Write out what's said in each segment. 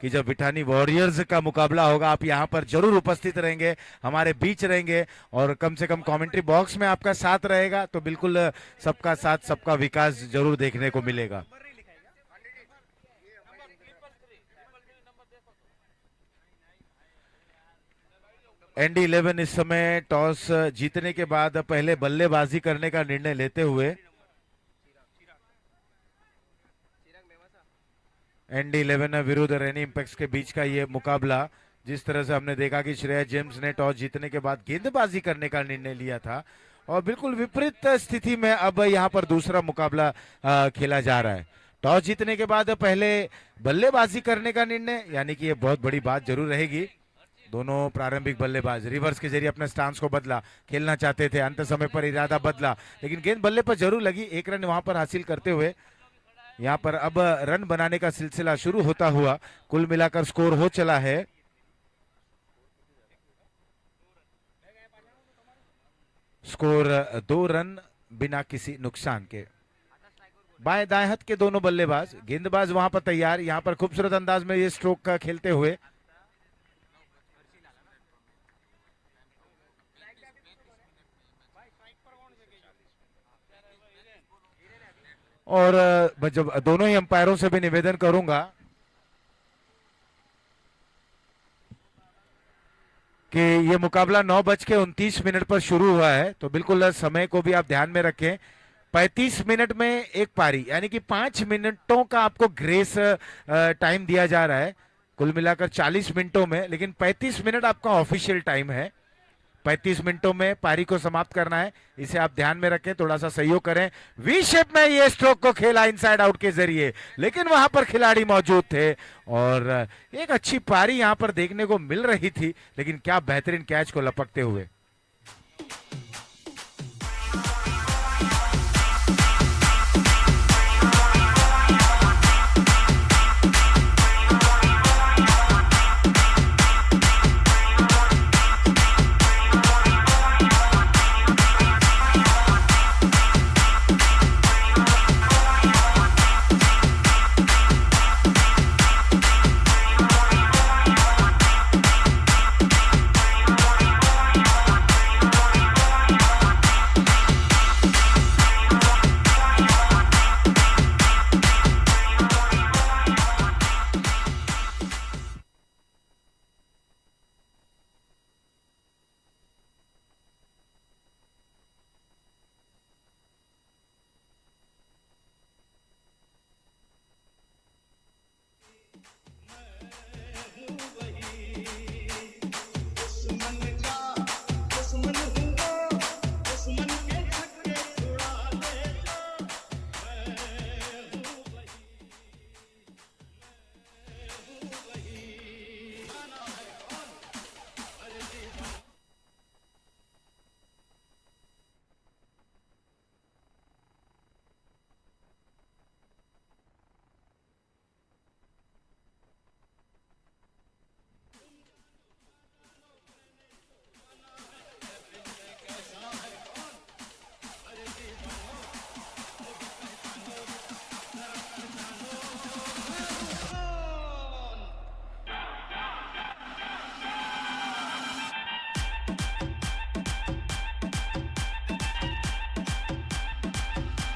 कि जब बिठानी वॉरियर्स का मुकाबला होगा आप यहाँ पर जरूर उपस्थित रहेंगे, हमारे बीच रहेंगे और कम से कम कमेंट्री बॉक्स में आपका साथ रहेगा, तो बिल्कुल सबका साथ सबका विकास जरूर देखने को मिलेगा। एनडी 11 इस समय टॉस जीतने के बाद पहले बल्लेबाजी करने का निर्णय लेते हुए एनडी 11 विरुद्ध रेनी इंपेक्स के बीच का ये मुकाबला, जिस तरह से हमने देखा कि श्रेया जेम्स ने टॉस जीतने के बाद गेंदबाजी करने का निर्णय लिया था और बिल्कुल विपरीत स्थिति में अब यहाँ पर दूसरा मुकाबला खेला जा रहा है। टॉस जीतने के बाद पहले बल्लेबाजी करने का निर्णय, यानी कि ये बहुत बड़ी बात जरूर रहेगी। दोनों प्रारंभिक बल्लेबाज रिवर्स के जरिए अपने स्टांस को बदला, खेलना चाहते थे, अंत समय पर इरादा बदला, लेकिन गेंद बल्ले पर जरूर लगी। एक रन वहां पर हासिल करते हुए यहाँ पर अब रन बनाने का सिलसिला शुरू होता हुआ कुल मिलाकर स्कोर हो चला है स्कोर 2 रन बिना किसी नुकसान के। बाएं दाएं हाथ के दोनों बल्लेबाज, गेंदबाज वहां पर तैयार, यहाँ पर खूबसूरत अंदाज में ये स्ट्रोक का खेलते हुए और जब दोनों ही अंपायरों से भी निवेदन करूंगा कि ये मुकाबला 9:29 पर शुरू हुआ है, तो बिल्कुल समय को भी आप ध्यान में रखें। 35 मिनट में एक पारी, यानी कि 5 मिनटों का आपको ग्रेस टाइम दिया जा रहा है, कुल मिलाकर 40 मिनटों में, लेकिन 35 मिनट आपका ऑफिशियल टाइम है। 35 मिनटों में पारी को समाप्त करना है, इसे आप ध्यान में रखें, थोड़ा सा सहयोग करें। वी शेप में ये स्ट्रोक को खेला इनसाइड आउट के जरिए, लेकिन वहां पर खिलाड़ी मौजूद थे और एक अच्छी पारी यहां पर देखने को मिल रही थी, लेकिन क्या बेहतरीन कैच को लपकते हुए।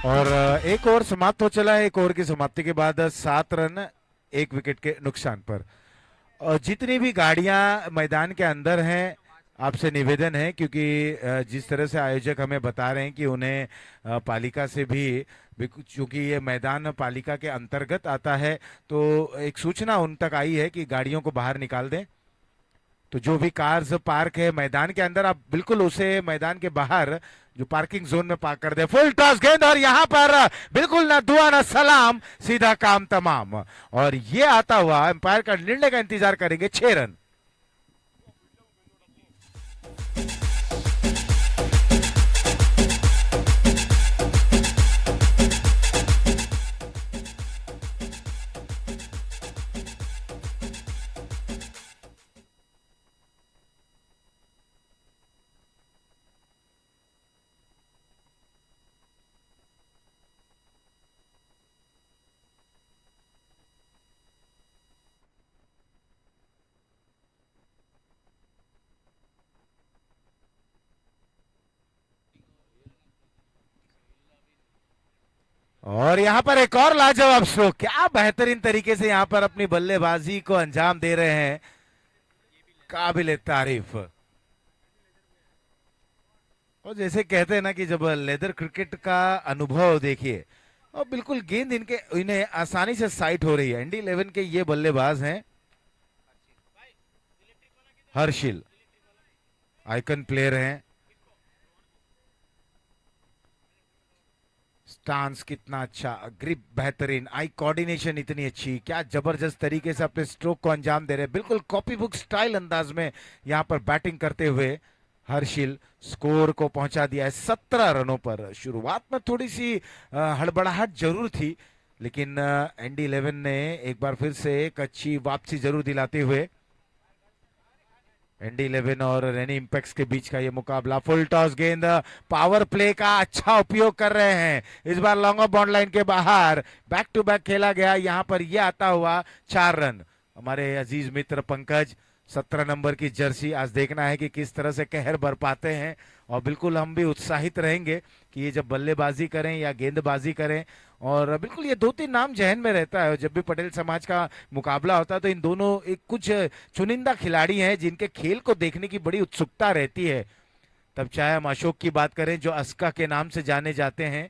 और एक ओवर समाप्त हो चला है। एक ओवर की समाप्ति के बाद 7 रन 1 विकेट के नुकसान पर। और जितनी भी गाड़ियां मैदान के अंदर हैं, आपसे निवेदन है, क्योंकि जिस तरह से आयोजक हमें बता रहे हैं कि उन्हें पालिका से भी, चूंकि ये मैदान पालिका के अंतर्गत आता है, तो एक सूचना उन तक आई है कि गाड़ियों को बाहर निकाल दें। तो जो भी कार्स पार्क है मैदान के अंदर, आप बिल्कुल उसे मैदान के बाहर जो पार्किंग जोन में पार्क कर दे। फुल टॉस गेंद और यहां पर बिल्कुल ना दुआ ना सलाम, सीधा काम तमाम। और ये आता हुआ अंपायर का निर्णय का इंतजार करेंगे। 6 रन। और यहाँ पर एक और लाजवाब स्ट्रोक, क्या बेहतरीन तरीके से यहाँ पर अपनी बल्लेबाजी को अंजाम दे रहे हैं, काबिले तारीफ। और जैसे कहते हैं ना कि जब लेदर क्रिकेट का अनुभव देखिए, और बिल्कुल गेंद इनके इन्हें आसानी से साइट हो रही है। एनडी 11 के ये बल्लेबाज हैं हर्षिल, आइकन प्लेयर हैं। स्टांस कितना अच्छा, ग्रिप बेहतरीन, आई कोऑर्डिनेशन इतनी अच्छी, क्या जबरदस्त तरीके से अपने स्ट्रोक को अंजाम दे रहे हैं, बिल्कुल कॉपी बुक स्टाइल अंदाज में यहां पर बैटिंग करते हुए हर्षिल स्कोर को पहुंचा दिया है 17 रनों पर। शुरुआत में थोड़ी सी हड़बड़ाहट जरूर थी, लेकिन एनडी 11 ने एक बार फिर से एक अच्छी वापसी जरूर दिलाते हुए एनडी 11 और रेनी इंपेक्स के बीच का ये मुकाबला। फुल टॉस गेंद, पावर प्ले का अच्छा उपयोग कर रहे हैं, इस बार लॉन्ग ऑफ बाउंड लाइन के बाहर बैक टू बैक खेला गया, यहां पर यह आता हुआ 4 रन। हमारे अजीज मित्र पंकज 17 नंबर की जर्सी, आज देखना है कि किस तरह से कहर बर पाते हैं, और बिल्कुल हम भी उत्साहित रहेंगे कि ये जब बल्लेबाजी करें या गेंदबाजी करें। और बिल्कुल ये 2-3 नाम जहन में रहता है, जब भी पटेल समाज का मुकाबला होता है तो इन दोनों एक कुछ चुनिंदा खिलाड़ी हैं जिनके खेल को देखने की बड़ी उत्सुकता रहती है। तब चाहे हम अशोक की बात करें जो अस्का के नाम से जाने जाते हैं,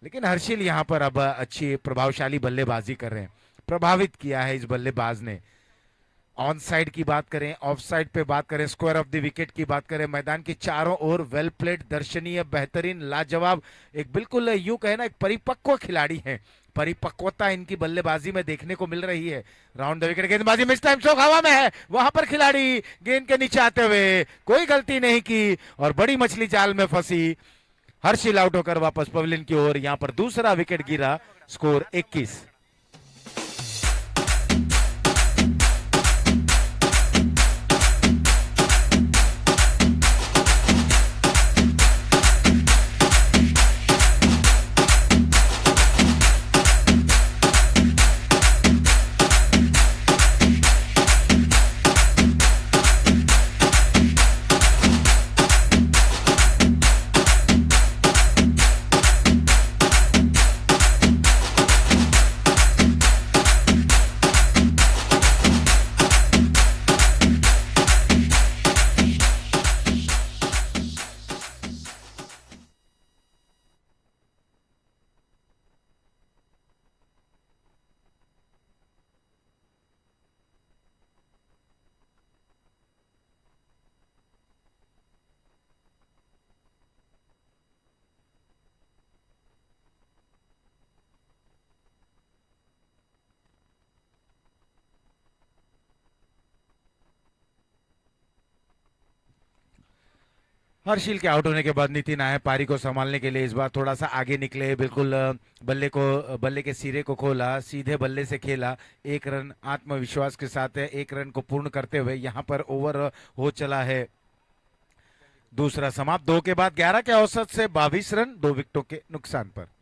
लेकिन हर्षिल यहाँ पर अब अच्छी प्रभावशाली बल्लेबाजी कर रहे हैं, प्रभावित किया है इस बल्लेबाज ने। ऑन साइड की बात करें, ऑफ साइड पे बात करें, स्क्वायर ऑफ द विकेट की बात करें, मैदान की चारों ओर वेल प्लेड, दर्शनीय, बेहतरीन, लाजवाब, एक बिल्कुल यूं कहे ना एक परिपक्व खिलाड़ी है, परिपक्वता इनकी बल्लेबाजी में देखने को मिल रही है। राउंड द विकेट गेंदबाजी, मिस टाइम स्ट्रोक हवा में है, वहां पर खिलाड़ी गेंद के नीचे आते हुए कोई गलती नहीं की और बड़ी मछली जाल में फंसी। हर्षिल आउट होकर वापस पवेलियन की ओर, यहां पर दूसरा विकेट गिरा, स्कोर 21। हर्षिल के आउट होने के बाद नितिन आए पारी को संभालने के लिए, इस बार थोड़ा सा आगे निकले, बिल्कुल बल्ले के सिरे को खोला, सीधे बल्ले से खेला, 1 रन आत्मविश्वास के साथ है, 1 रन को पूर्ण करते हुए यहां पर ओवर हो चला है दूसरा समाप्त। 2 के बाद 11 के औसत से 22 रन 2 विकेटों के नुकसान पर।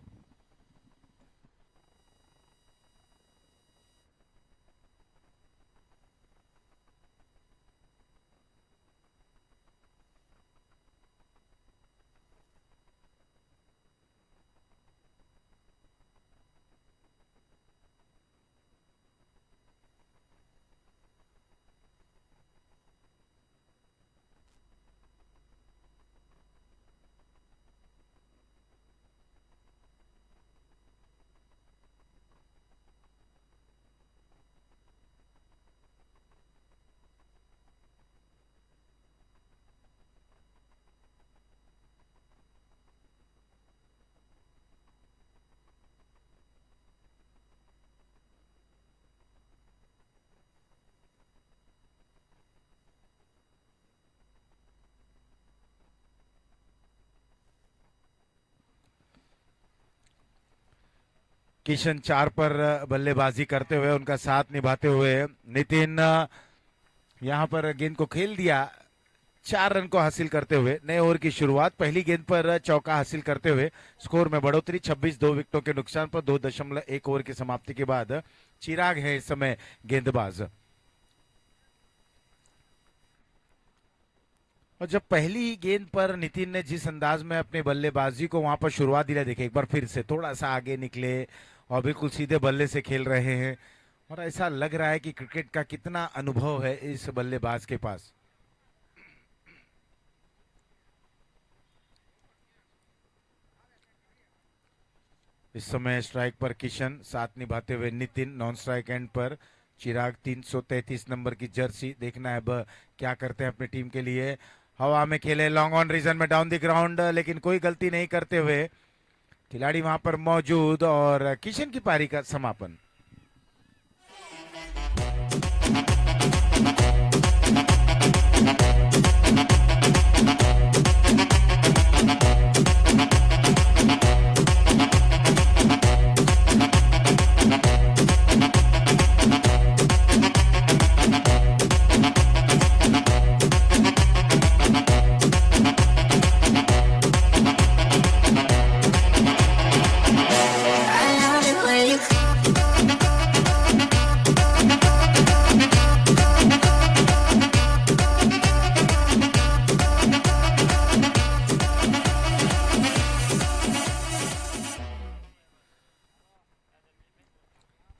किशन 4 पर बल्लेबाजी करते हुए, उनका साथ निभाते हुए नितिन यहां पर गेंद को खेल दिया, 4 रन को हासिल करते हुए नए ओवर की शुरुआत, पहली गेंद पर चौका हासिल करते हुए स्कोर में बढ़ोतरी 26 2 विकेटों के नुकसान पर। 2.1 ओवर की समाप्ति के बाद चिराग है इस समय गेंदबाज। और जब पहली गेंद पर नितिन ने जिस अंदाज में अपने बल्लेबाजी को वहां पर शुरुआत दिला, देखे एक बार फिर से थोड़ा सा आगे निकले और बिल्कुल सीधे बल्ले से खेल रहे हैं। और ऐसा लग रहा है कि क्रिकेट का कितना अनुभव है इस बल्लेबाज के पास। इस समय स्ट्राइक पर किशन, साथ निभाते हुए नितिन। नॉन स्ट्राइक एंड पर चिराग। 333 नंबर की जर्सी। देखना है अब क्या करते हैं अपनी टीम के लिए। हवा में खेले, लॉन्ग ऑन रीजन में डाउन द ग्राउंड, लेकिन कोई गलती नहीं करते हुए खिलाड़ी वहां पर मौजूद और किशन की पारी का समापन।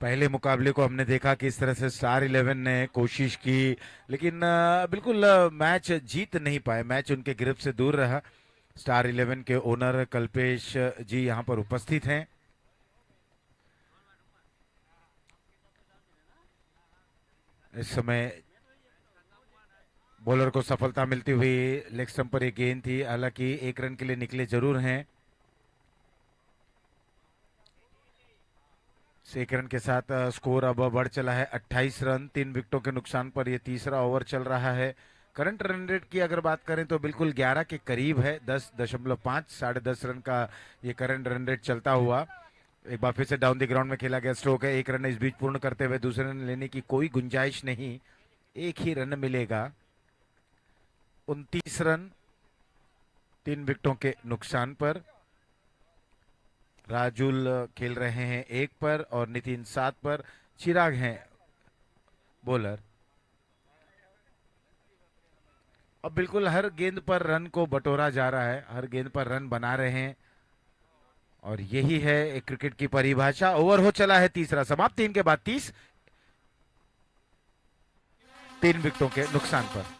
पहले मुकाबले को हमने देखा कि इस तरह से स्टार 11 ने कोशिश की, लेकिन बिल्कुल मैच जीत नहीं पाए। मैच उनके गिरफ्त से दूर रहा। स्टार 11 के ओनर कल्पेश जी यहाँ पर उपस्थित हैं। इस समय बॉलर को सफलता मिलती हुई लेग स्टंप पर एक गेंद थी, हालांकि 1 रन के लिए निकले जरूर हैं। 1 रन के साथ स्कोर अब बढ़ चला है 28 रन। 3 विकेटों के नुकसान पर यह तीसरा ओवर चल रहा है। करंट रन रेट की अगर बात करें तो बिल्कुल 11 के करीब है। 10.5, 10.5 रन का ये करंट रन रेट चलता हुआ। एक बार फिर से डाउन द ग्राउंड में खेला गया स्ट्रोक है। 1 रन इस बीच पूर्ण करते हुए दूसरे रन लेने की कोई गुंजाइश नहीं। एक ही रन मिलेगा। 29 रन 3 विकेटों के नुकसान पर। राजुल खेल रहे हैं 1 पर और नितिन 7 पर। चिराग हैं बॉलर। अब बिल्कुल हर गेंद पर रन को बटोरा जा रहा है, हर गेंद पर रन बना रहे हैं और यही है एक क्रिकेट की परिभाषा। ओवर हो चला है तीसरा समाप्त। 3 के बाद 30, 3 विकेटों के नुकसान पर।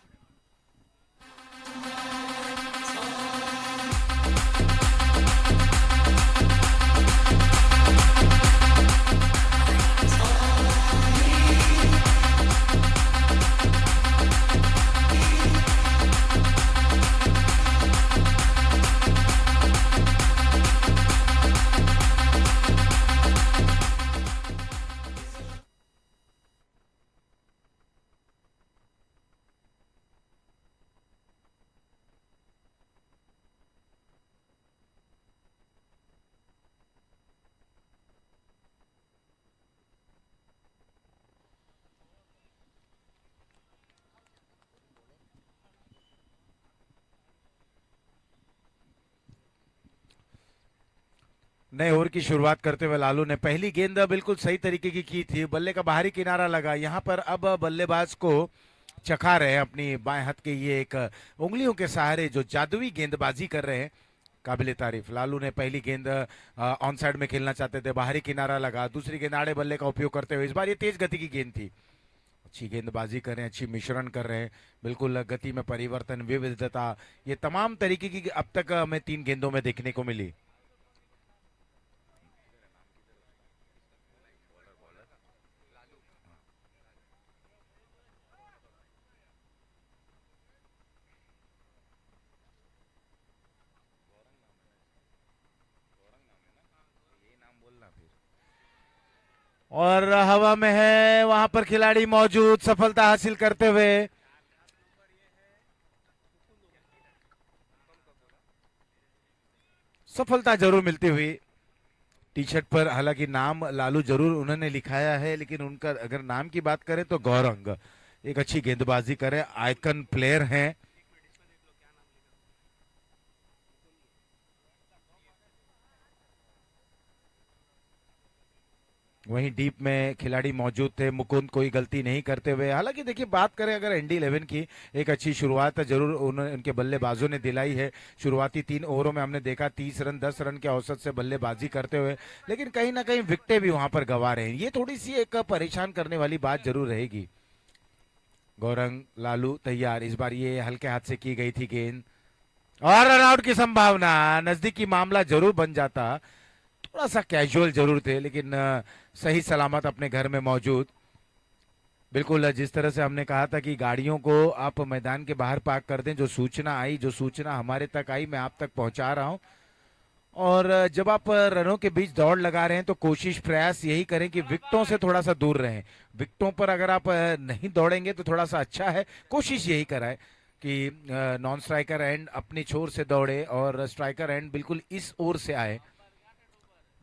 नए ओवर की शुरुआत करते हुए लालू ने पहली गेंद बिल्कुल सही तरीके की थी। बल्ले का बाहरी किनारा लगा। यहां पर अब बल्लेबाज को चखा रहे हैं अपनी बाएं हाथ के ये एक उंगलियों के सहारे जो जादुई गेंदबाजी कर रहे हैं। काबिले तारीफ। लालू ने पहली गेंद ऑन साइड में खेलना चाहते थे, बाहरी किनारा लगा। दूसरी गेंद आड़े बल्ले का उपयोग करते हुए, इस बार ये तेज गति की गेंद थी। अच्छी गेंदबाजी कर रहे हैं, अच्छी मिश्रण कर रहे हैं। बिल्कुल गति में परिवर्तन, विविधता, ये तमाम तरीके की अब तक हमें 3 गेंदों में देखने को मिली। और हवा में है, वहां पर खिलाड़ी मौजूद, सफलता हासिल करते हुए। सफलता जरूर मिलती हुई। टी शर्ट पर हालांकि नाम लालू जरूर उन्होंने लिखाया है, लेकिन उनका अगर नाम की बात करें तो गौरंग। एक अच्छी गेंदबाजी करे, आइकन प्लेयर हैं। वहीं डीप में खिलाड़ी मौजूद थे, मुकुंद कोई गलती नहीं करते हुए। हालांकि देखिए, बात करें अगर ND11 की, एक अच्छी शुरुआत जरूर उनके बल्लेबाजों ने दिलाई है। शुरुआती 3 ओवरों में हमने देखा 30 रन 10 रन के औसत से बल्लेबाजी करते हुए, लेकिन कहीं ना कहीं विकेटें भी वहां पर गंवा रहे हैं। ये थोड़ी सी एक परेशान करने वाली बात जरूर रहेगी। गौरंग लालू तैयार, इस बार ये हल्के हाथ से की गई थी गेंद और रन आउट की संभावना। नजदीकी मामला जरूर बन जाता, थोड़ा सा कैजुअल जरूर थे, लेकिन सही सलामत अपने घर में मौजूद। बिल्कुल जिस तरह से हमने कहा था कि गाड़ियों को आप मैदान के बाहर पार्क कर दें, जो सूचना आई, जो सूचना हमारे तक आई, मैं आप तक पहुंचा रहा हूं। और जब आप रनों के बीच दौड़ लगा रहे हैं तो कोशिश प्रयास यही करें कि विकेटों से थोड़ा सा दूर रहें। विकेटों पर अगर आप नहीं दौड़ेंगे तो थोड़ा सा अच्छा है। कोशिश यही कराए कि नॉन स्ट्राइकर एंड अपनी छोर से दौड़े और स्ट्राइकर एंड बिल्कुल इस ओर से आए।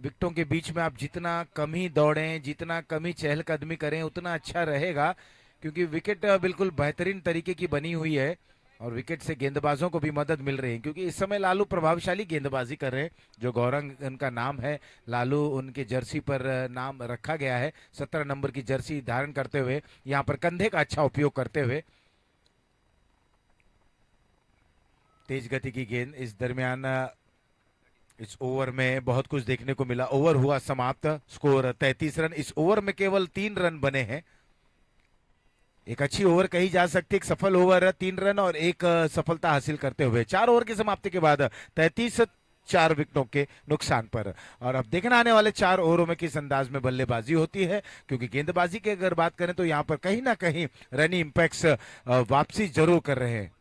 विकेटों के बीच में आप जितना कम ही दौड़ें, जितना कम ही चहलकदमी करें, उतना अच्छा रहेगा, क्योंकि विकेट बिल्कुल बेहतरीन तरीके की बनी हुई है और विकेट से गेंदबाजों को भी मदद मिल रही है, क्योंकि इस समय लालू प्रभावशाली गेंदबाजी कर रहे हैं। जो गौरंग उनका नाम है, लालू उनके जर्सी पर नाम रखा गया है, 17 नंबर की जर्सी धारण करते हुए, यहाँ पर कंधे का अच्छा उपयोग करते हुए। तेज गति की गेंद, इस दरमियान इस ओवर में बहुत कुछ देखने को मिला। ओवर हुआ समाप्त, स्कोर 33 रन। इस ओवर में केवल 3 रन बने हैं। एक अच्छी ओवर कही जा सकती है, एक सफल ओवर, 3 रन और एक सफलता हासिल करते हुए 4 ओवर की समाप्ति के बाद 33, 4 विकेटों के नुकसान पर। और अब देखना आने वाले 4 ओवरों में किस अंदाज में बल्लेबाजी होती है, क्योंकि गेंदबाजी की अगर बात करें तो यहाँ पर कहीं ना कहीं रनी इंपैक्ट्स वापसी जरूर कर रहे हैं।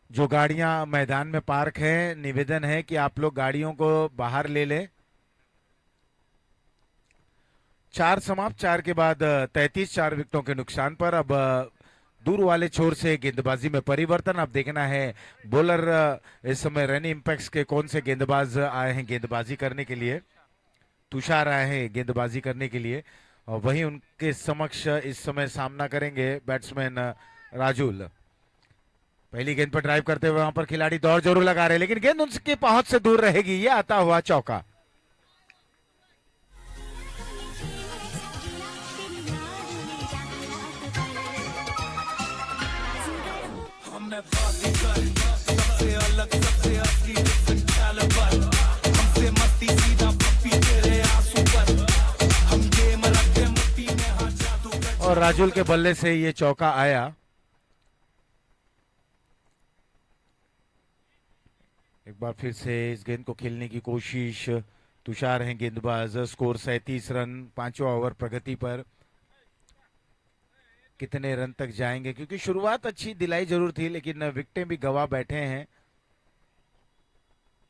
जो गाड़ियां मैदान में पार्क हैं, निवेदन है कि आप लोग गाड़ियों को बाहर ले लें। 4 समाप्त, 4 के बाद 33, 4 विकेटों के नुकसान पर। अब दूर वाले छोर से गेंदबाजी में परिवर्तन। अब देखना है बॉलर इस समय रन इंपैक्ट्स के कौन से गेंदबाज आए हैं गेंदबाजी करने के लिए। तुषार आए हैं गेंदबाजी करने के लिए, और वहीं उनके समक्ष इस समय सामना करेंगे बैट्समैन राजुल। पहली गेंद पर ड्राइव करते हुए वहां पर खिलाड़ी दौड़ जरूर लगा रहे, लेकिन गेंद उनकी पहुंच से दूर रहेगी। ये आता हुआ चौका। और राजुल के बल्ले से ये चौका आया। एक बार फिर से इस गेंद को खेलने की कोशिश। तुषार हैं गेंदबाज। स्कोर 37 रन, 5वां ओवर प्रगति पर। कितने रन तक जाएंगे, क्योंकि शुरुआत अच्छी दिलाई जरूर थी, लेकिन विकेटें भी गवा बैठे हैं।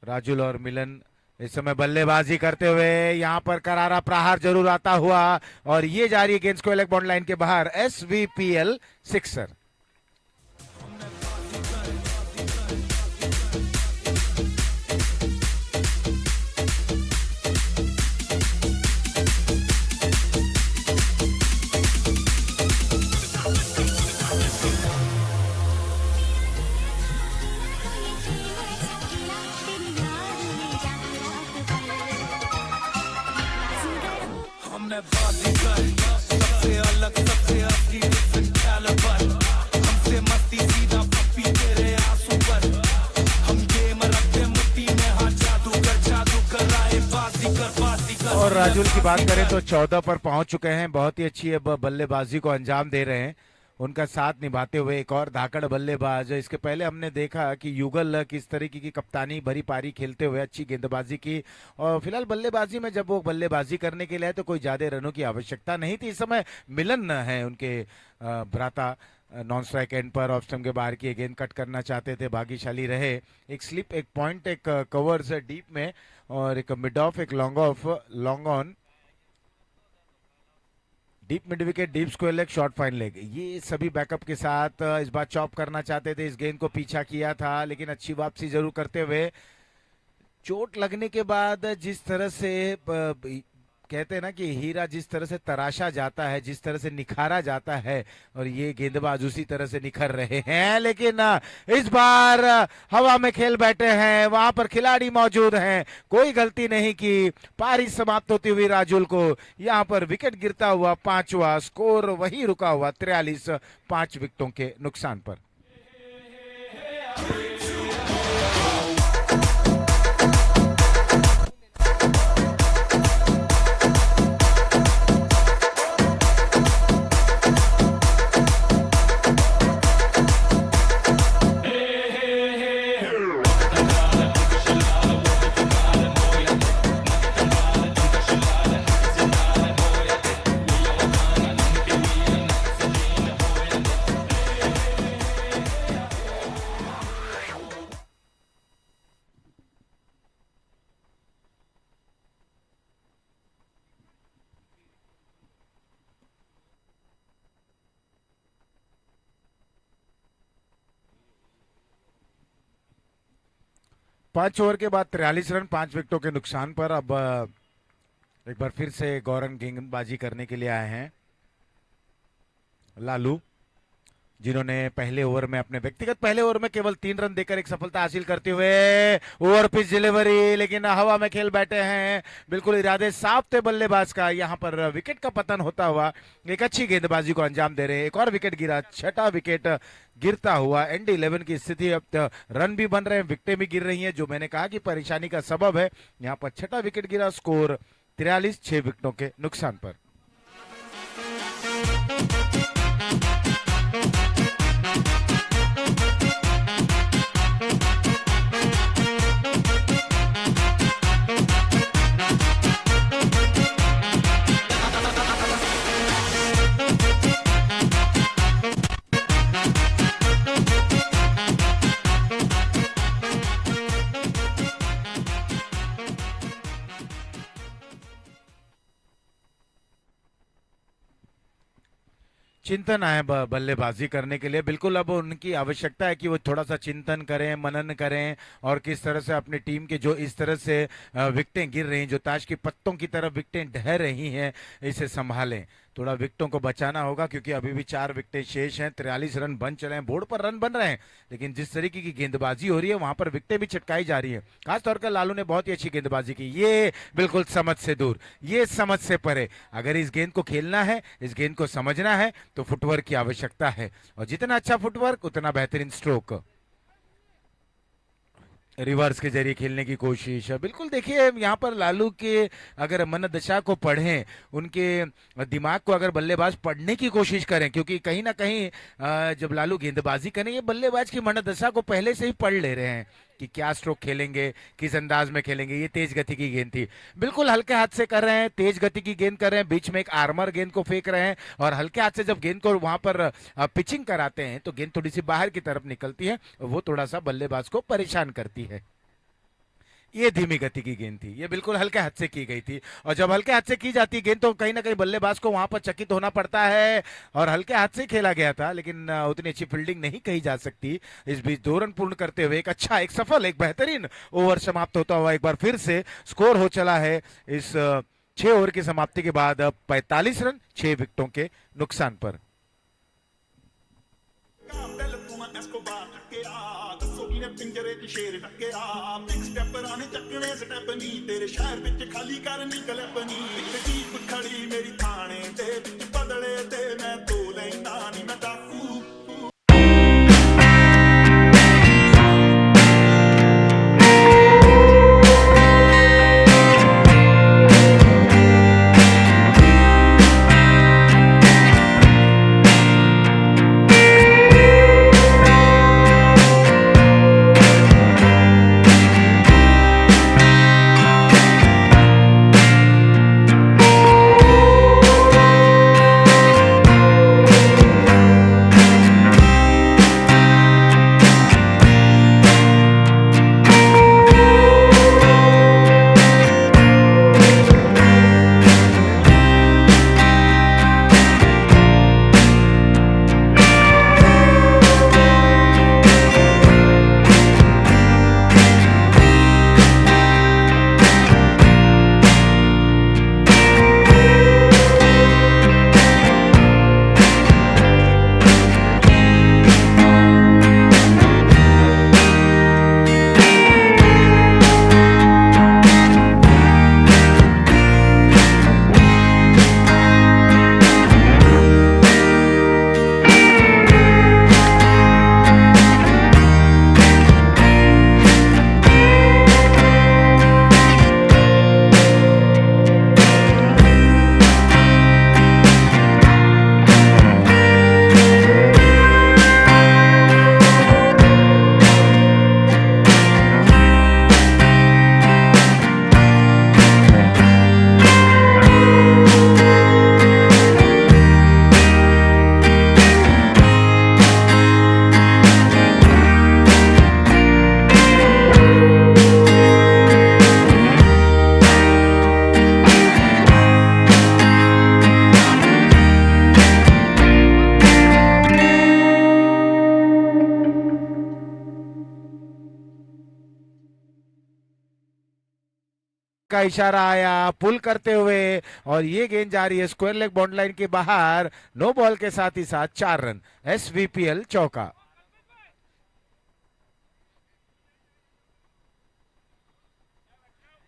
राजुल और मिलन इस समय बल्लेबाजी करते हुए, यहां पर करारा प्रहार जरूर आता हुआ, और ये जा रही है गेंद को लेग बाउंड लाइन के बाहर। SVPL sixer. और राजुल की बात करें तो 14 पर पहुंच चुके हैं। बहुत ही अच्छी अब बल्लेबाजी को अंजाम दे रहे हैं। उनका साथ निभाते हुए एक और धाकड़ बल्लेबाज। इसके पहले हमने देखा कि युगल किस तरीके की कप्तानी भरी पारी खेलते हुए अच्छी गेंदबाजी की, और फिलहाल बल्लेबाजी में जब वो बल्लेबाजी करने के लिए आए तो कोई ज्यादा रनों की आवश्यकता नहीं थी। इस समय मिलन है उनके भ्राता नॉन स्ट्राइक एंड पर ऑफ स्टंप के बाहर की गेंद कट करना चाहते थे, भाग्यशाली रहे। एक स्लिप, एक पॉइंट, एक कवर्स डीप में, और एक मिड ऑफ, एक long off, long on, deep mid wicket, deep square leg, short fine leg, ये सभी बैकअप के साथ इस बार चॉप करना चाहते थे। इस गेंद को पीछा किया था लेकिन अच्छी वापसी जरूर करते हुए। चोट लगने के बाद जिस तरह से कहते हैं ना कि हीरा जिस तरह से तराशा जाता है, जिस तरह से निखारा जाता है, और ये गेंदबाज उसी तरह से निखर रहे हैं। लेकिन इस बार हवा में खेल बैठे हैं, वहां पर खिलाड़ी मौजूद हैं, कोई गलती नहीं की। पारी समाप्त होती हुई राजुल को यहां पर विकेट गिरता हुआ 5वां, स्कोर वही रुका हुआ 43, 5 विकेटों के नुकसान पर। 5 ओवर के बाद 43 रन, 5 विकेटों के नुकसान पर। अब एक बार फिर से गौरन गेंदबाजी करने के लिए आए हैं लालू, जिन्होंने पहले ओवर में अपने व्यक्तिगत पहले ओवर में केवल 3 रन देकर एक सफलता हासिल करते हुए ओवर पिच डिलीवरी, लेकिन हवा में खेल बैठे हैं। बिल्कुल इरादे साफ थे बल्लेबाज का, यहां पर विकेट का पतन होता हुआ एक अच्छी गेंदबाजी को अंजाम दे रहे हैं। एक और विकेट गिरा, 6ठा विकेट गिरता हुआ एंड 11 की स्थिति। अब रन भी बन रहे हैं, विकेटें भी गिर रही हैं, जो मैंने कहा कि परेशानी का सबब है। यहां पर 6ठा विकेट गिरा, स्कोर 43, 6 विकेटों के नुकसान पर। चिंतन आए बल्लेबाजी करने के लिए। बिल्कुल अब उनकी आवश्यकता है कि वो थोड़ा सा चिंतन करें, मनन करें, और किस तरह से अपनी टीम के जो इस तरह से विकेटें गिर रही हैं, जो ताश की पत्तों की तरफ विकेटें ढह रही हैं, इसे संभालें। थोड़ा विकेटों को बचाना होगा क्योंकि अभी भी 4 विकेटें शेष हैं। 43 रन बन चले हैं, बोर्ड पर रन बन रहे हैं, लेकिन जिस तरीके की गेंदबाजी हो रही है वहां पर विकेटें भी छिटकाई जा रही है। खासतौर पर लालू ने बहुत ही अच्छी गेंदबाजी की, ये बिल्कुल समझ से दूर, ये समझ से परे। अगर इस गेंद को खेलना है, इस गेंद को समझना है, तो फुटवर्क की आवश्यकता है, और जितना अच्छा फुटवर्क उतना बेहतरीन स्ट्रोक। रिवर्स के जरिए खेलने की कोशिश है। बिल्कुल देखिए यहाँ पर लालू के अगर मन दशा को पढ़ें, उनके दिमाग को अगर बल्लेबाज पढ़ने की कोशिश करें, क्योंकि कहीं ना कहीं जब लालू गेंदबाजी करें, ये बल्लेबाज की मन दशा को पहले से ही पढ़ ले रहे हैं कि क्या स्ट्रोक खेलेंगे, किस अंदाज में खेलेंगे। ये तेज गति की गेंद थी, बिल्कुल हल्के हाथ से कर रहे हैं, तेज गति की गेंद कर रहे हैं, बीच में एक आर्मर गेंद को फेंक रहे हैं, और हल्के हाथ से जब गेंद को वहां पर पिचिंग कराते हैं तो गेंद थोड़ी सी बाहर की तरफ निकलती है, वो थोड़ा सा बल्लेबाज को परेशान करती है। ये धीमी गति की गेंद थी, ये बिल्कुल हल्के हाथ से की गई थी, और जब हल्के हाथ से की जाती है गेंद तो कहीं ना कहीं बल्लेबाज को वहां पर चकित होना पड़ता है, और हल्के हाथ से खेला गया था, लेकिन उतनी अच्छी फील्डिंग नहीं कही जा सकती। इस बीच 2 रन पूर्ण करते हुए एक अच्छा, एक सफल, एक बेहतरीन ओवर समाप्त होता हुआ एक बार फिर से स्कोर हो चला है इस 6 ओवर की समाप्ति के बाद 45 रन 6 विकेटों के नुकसान पर। पिंजरे च शेर टक्केरा, बिग स्टेप राने चक्कने स्टेप नी, तेरे शहर विच खाली करनी कलपनी, एक जीप खड़ी मेरी थाने ते विच बदले ते मैं तो लैंदा नी, मैं डाकू। का इशारा आया पुल करते हुए, और ये गेंद जा रही है स्क्वायर लेग बाउंड्री लाइन के बाहर। नो बॉल के साथ ही साथ 4 रन, एसवीपीएल चौका।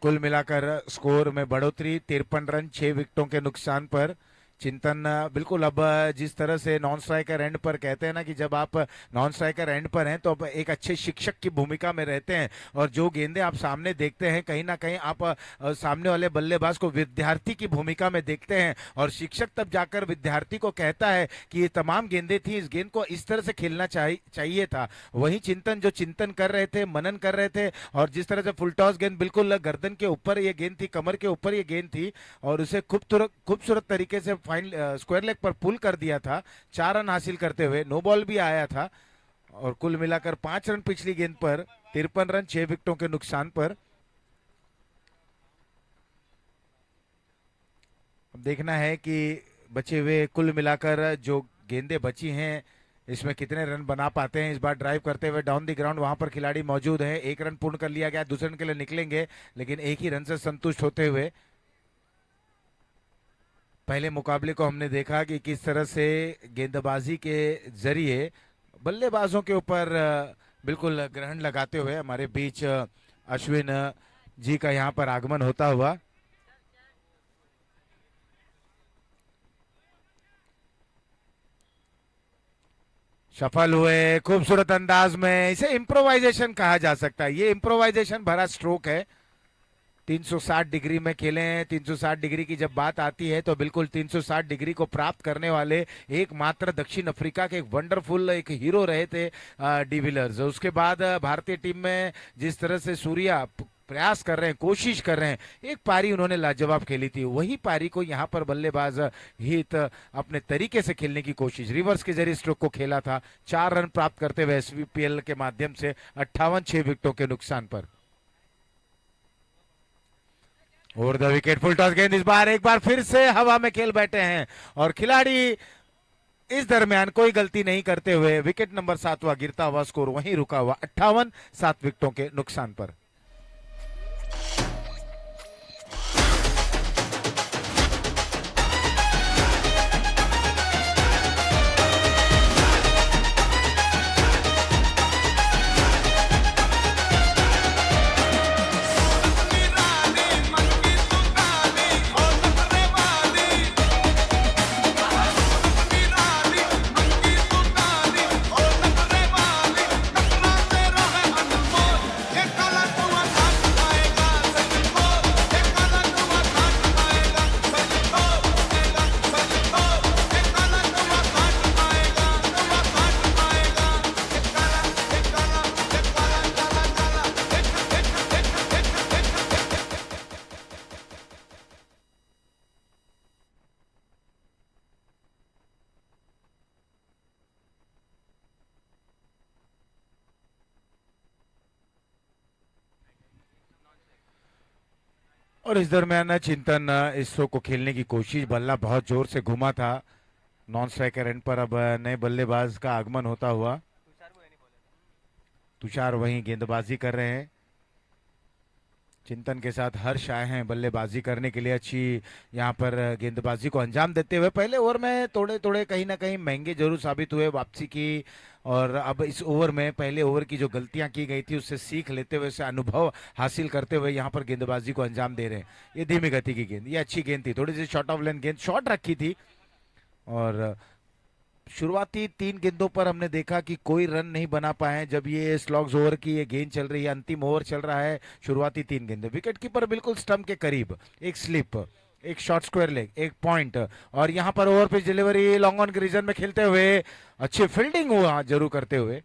कुल मिलाकर स्कोर में बढ़ोतरी 53 रन 6 विकेटों के नुकसान पर। चिंतन बिल्कुल अब जिस तरह से नॉन स्ट्राइकर एंड पर कहते हैं ना कि जब आप नॉन स्ट्राइकर एंड पर हैं तो अब एक अच्छे शिक्षक की भूमिका में रहते हैं, और जो गेंदें आप सामने देखते हैं कहीं ना कहीं आप सामने वाले बल्लेबाज को विद्यार्थी की भूमिका में देखते हैं, और शिक्षक तब जाकर विद्यार्थी को कहता है कि ये तमाम गेंदें थी, इस गेंद को इस तरह से खेलना चाहिए था। वही चिंतन जो चिंतन कर रहे थे, मनन कर रहे थे, और जिस तरह से फुल टॉस गेंद बिल्कुल गर्दन के ऊपर ये गेंद थी, कमर के ऊपर ये गेंद थी, और उसे खूबसूरत तरीके से स्क्वायर लेग पर पुल कर दिया था, 4 रन हासिल करते हुए। नो बॉल भी आया था, और कुल मिलाकर 5 रन पिछली गेंद पर, 53 रन 6 विकेटों के नुकसान पर। अब देखना है कि बचे हुए कुल मिलाकर जो गेंदें बची हैं इसमें कितने रन बना पाते हैं। इस बार ड्राइव करते हुए डाउन द ग्राउंड वहां पर खिलाड़ी मौजूद है, 1 रन पूर्ण कर लिया गया, दूसरे रन के लिए निकलेंगे, लेकिन एक ही रन से संतुष्ट होते हुए। पहले मुकाबले को हमने देखा कि किस तरह से गेंदबाजी के जरिए बल्लेबाजों के ऊपर बिल्कुल ग्रहण लगाते हुए हमारे बीच अश्विन जी का यहाँ पर आगमन होता हुआ। सफल हुए खूबसूरत अंदाज में, इसे इम्प्रोवाइजेशन कहा जा सकता है, ये इम्प्रोवाइजेशन भरा स्ट्रोक है। 360 डिग्री में खेलें, 360 डिग्री की जब बात आती है तो बिल्कुल 360 डिग्री को प्राप्त करने वाले एकमात्र दक्षिण अफ्रीका के एक वंडरफुल एक हीरो रहे थे डिविलियर्स। उसके बाद भारतीय टीम में जिस तरह से सूर्या प्रयास कर रहे हैं, कोशिश कर रहे हैं, एक पारी उन्होंने लाजवाब खेली थी, वही पारी को यहाँ पर बल्लेबाज हित अपने तरीके से खेलने की कोशिश, रिवर्स के जरिए स्ट्रोक को खेला था, 4 रन प्राप्त करते हुए एसवीपीएल के माध्यम से 58 6 विकेटों के नुकसान पर। Over the wicket full toss गेंद, इस बार एक बार फिर से हवा में खेल बैठे हैं, और खिलाड़ी इस दरमियान कोई गलती नहीं करते हुए विकेट नंबर 7वां गिरता हुआ, स्कोर वहीं रुका हुआ 58 7 विकेटों के नुकसान पर। और इस दरमियान चिंतन इस थ्रो को खेलने की कोशिश, बल्ला बहुत जोर से घुमा था नॉन स्ट्राइकर एंड पर। अब नए बल्लेबाज का आगमन होता हुआ, तुषार वहीं गेंदबाजी कर रहे हैं, चिंतन के साथ हर्ष आए हैं बल्लेबाजी करने के लिए, अच्छी यहाँ पर गेंदबाजी को अंजाम देते हुए। पहले ओवर में थोड़े थोड़े कहीं ना कहीं महंगे जरूर साबित हुए वापसी की, और अब इस ओवर में पहले ओवर की जो गलतियां की गई थी उससे सीख लेते हुए, उससे अनुभव हासिल करते हुए यहाँ पर गेंदबाजी को अंजाम दे रहे हैं। ये धीमी गति की गेंद, ये अच्छी गेंद थी, थोड़ी सी शॉर्ट ऑफ लेंथ गेंद, शॉर्ट रखी थी, और शुरुआती 3 गेंदों पर हमने देखा कि कोई रन नहीं बना पाए। जब ये स्लॉग्स ओवर की ये गेंद चल रही है, अंतिम ओवर चल रहा है, शुरुआती 3 गेंदें विकेट कीपर बिल्कुल स्टंप के करीब, एक स्लिप, एक शॉर्ट स्क्वायर लेग, एक पॉइंट, और यहाँ पर over pitch delivery long on के रीजन में खेलते हुए अच्छी फील्डिंग हुआ जरूर करते हुए,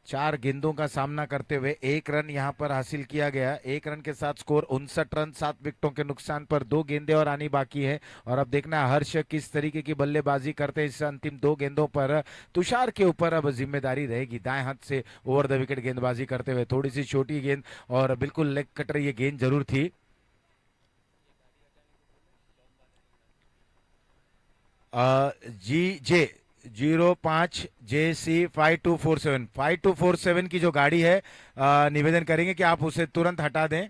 4 गेंदों का सामना करते हुए 1 रन यहाँ पर हासिल किया गया। 1 रन के साथ स्कोर 59 रन 7 विकेटों के नुकसान पर। 2 गेंदें और आनी बाकी है, और अब देखना है हर्ष किस तरीके की बल्लेबाजी करते हैं इस अंतिम 2 गेंदों पर। तुषार के ऊपर अब जिम्मेदारी रहेगी दाएं हाथ से ओवर द विकेट गेंदबाजी करते हुए। थोड़ी सी छोटी गेंद और बिल्कुल लेग कटर ये गेंद जरूर थी। जी जे 05 JC 5247 5247 की जो गाड़ी है, निवेदन करेंगे कि आप उसे तुरंत हटा दें।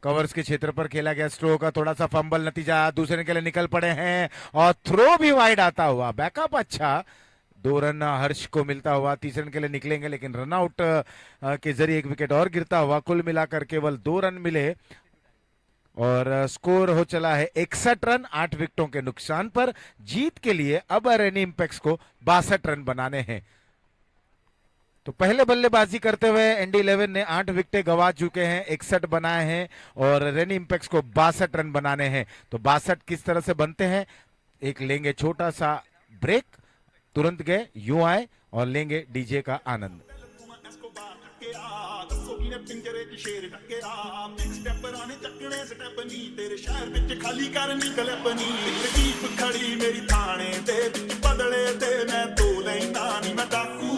कवर्स के क्षेत्र पर खेला गया स्ट्रोक का थोड़ा सा फंबल, नतीजा दूसरे के लिए निकल पड़े हैं और थ्रो भी वाइड आता हुआ, बैकअप अच्छा, 2 रन हर्ष को मिलता हुआ, तीसरे रन के लिए निकलेंगे लेकिन रन आउट के जरिए एक विकेट और गिरता हुआ, कुल मिलाकर केवल 2 रन मिले और स्कोर हो चला है 61 रन 8 विकेटों के नुकसान पर। जीत के लिए अब रेनी इंपेक्स को 62 रन बनाने हैं। तो पहले बल्लेबाजी करते हुए एनडी 11 ने 8 विकेटें गंवा चुके हैं, 61 बनाए हैं और रेनी इंपेक्स को 62 रन बनाने हैं। तो 62 किस तरह से बनते हैं, एक लेंगे छोटा सा ब्रेक, तुरंत गए यूं आए और लेंगे डीजे का आनंद। पिंजरे च शेर टक्केरा मिक्स स्टेप राने चक्कने स्टेप नी तेरे शहर विच खाली करनी गलपनी जीप खड़ी मेरी थाने दे विच बदले ते मैं तो लैंदा नी मैं डाकू